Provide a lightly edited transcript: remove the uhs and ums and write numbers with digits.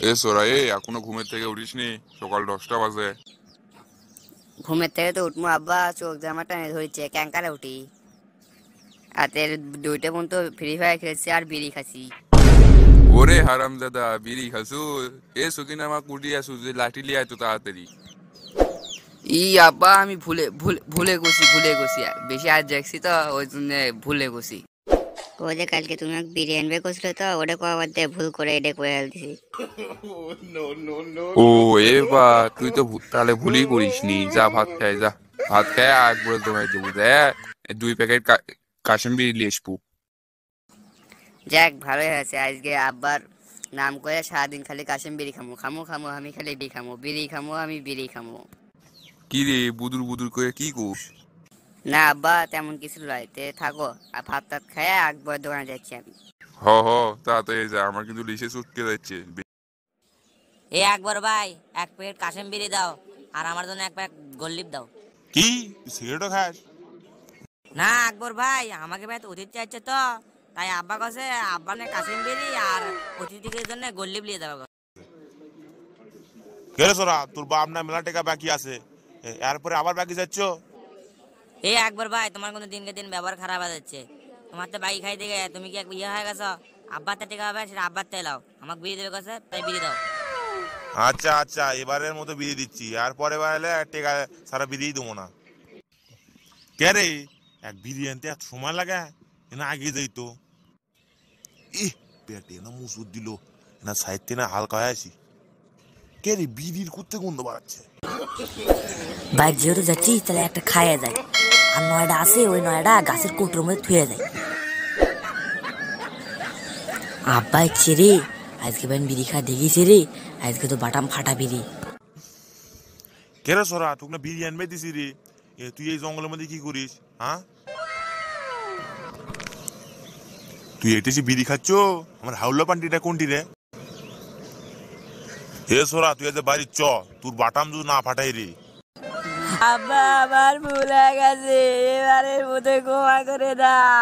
এ সোরা এখনো ঘুমের থেকে উঠিসনি? সকাল 10টা বাজে। ঘুমের থেকে তো উঠবো আব্বা, চোখ জামা টানে ধরেছে, ক্যাঙ্কারে উঠি। রাতের 2টা পর্যন্ত ফ্রি ফায়ার খেলছি আর বিড়ি খাচ্ছি। ওরে হারামজাদা, বিড়ি খাসু? এ সুকিন আমার কুটি আসু যে লাঠি লিয়ে আয় তো তাড়াতাড়ি। আব্বা আমি ভুলে ভুলে ভুলে গেছি বেশি আজ দেখছি তো ওই জন্য ভুলে গেছি। ওই যে কালকে তুমি এক বিরিয়ানি আনবে করছিলে তো, ওটা কবার দিয়ে ভুল করে এটা করে ফেলতেছি। ও এ বা, তুই তো তাহলে ভুলই করিসনি। যা ভাত খায়, যা ভাত খায় আগ বলে দোয়াই দেবো। দেখ 2 প্যাকেট কাশিম বিড়ি লিয়ে আসবো। যাক ভালোই আছে, আজকে আব্বার নাম করে সারাদিন খালি কাশিম বিড়ি খামো খামো খামো, আমি খালি বিড়ি খামো বিড়ি খামো আমি বিড়ি খামো। কি রে বুদুর বুদুর করে কি কোস? না আব্বা তেমন কিছু নয়, তে থাকো। আর ভাত টাত খায় একবার দোকানে যাচ্ছি আমি। হ হ, তাড়াতাড়ি যা, আমার কিন্তু লিসে চটকে যাচ্ছে। এ একবার ভাই, 1 প্লেট কাশেম বিড়ি দাও, আর আমার জন্য 1 প্যাক গোল্লিপ দাও। কি সিগারেটও খাস? না আকবর ভাই, আমাকে ভাই তো অতিথি চাইছে তো, তাই আব্বা কাছে আব্বা নে কাশেম বিড়ি আর অতিথিদের জন্য গোল্লিপ নিয়ে যাবে। কেরে সোরা, তোর বাপ না মেলা টাকা বাকি আছে, এরপরে আবার বাকি যাচ্ছ? এ একবার ভাই, তোমার কোনো দিনকে দিন ব্যবহার খারাপ হয়ে যাচ্ছে। তোমার তো বাইক খাই দিকে তুমি কি এক ইয়ে হয়ে গেছো? আব্বার তে টেকা হবে সেটা আব্বার তে লাও, আমাকে বিড়ি দেবে কাছে, তাই বিড়ি দাও। আচ্ছা আচ্ছা, এবারের মতো বিড়ি দিচ্ছি, আর পরে বার হলে টাকা সারা বিড়ি দেবো না। কে রে, এক বিড়ি আনতে এত সময় লাগে? না আগে যাইতো। ই পেটে না মুসুর দিল, না সাইডতে না হালকা হয়ে আসি। কে রে, বিড়ির করতে গন্ধ বাড়াচ্ছে। বাইক যেহেতু যাচ্ছি তাহলে একটা খাইয়ে যায়, আর 9টা আছে, ওই 9টা গাছের কোটর মধ্যে থুয়ে যায়। আব্বা ইচ্ছে রে, আজকে ভাই বিড়ি খা দেখিয়েছে রে, আজকে তো বাটাম ফাটা বিড়ি। কে রে সোরা, তোকে না বিড়ি আনবে দিছি রে, তুই এই জঙ্গলের মধ্যে কি করিস? হ্যাঁ, তুই এটেছি বিড়ি খাচ্ছ? আমার হাউলা পান্টিটা কোনটি রে? হে সোরা, তুই আজ বাড়ি চ, তোর বাটাম যদি না ফাটাই রে। আব্বা আমার ভুল হয়ে গেছে, এবারের মতো ক্ষমা করে দাও।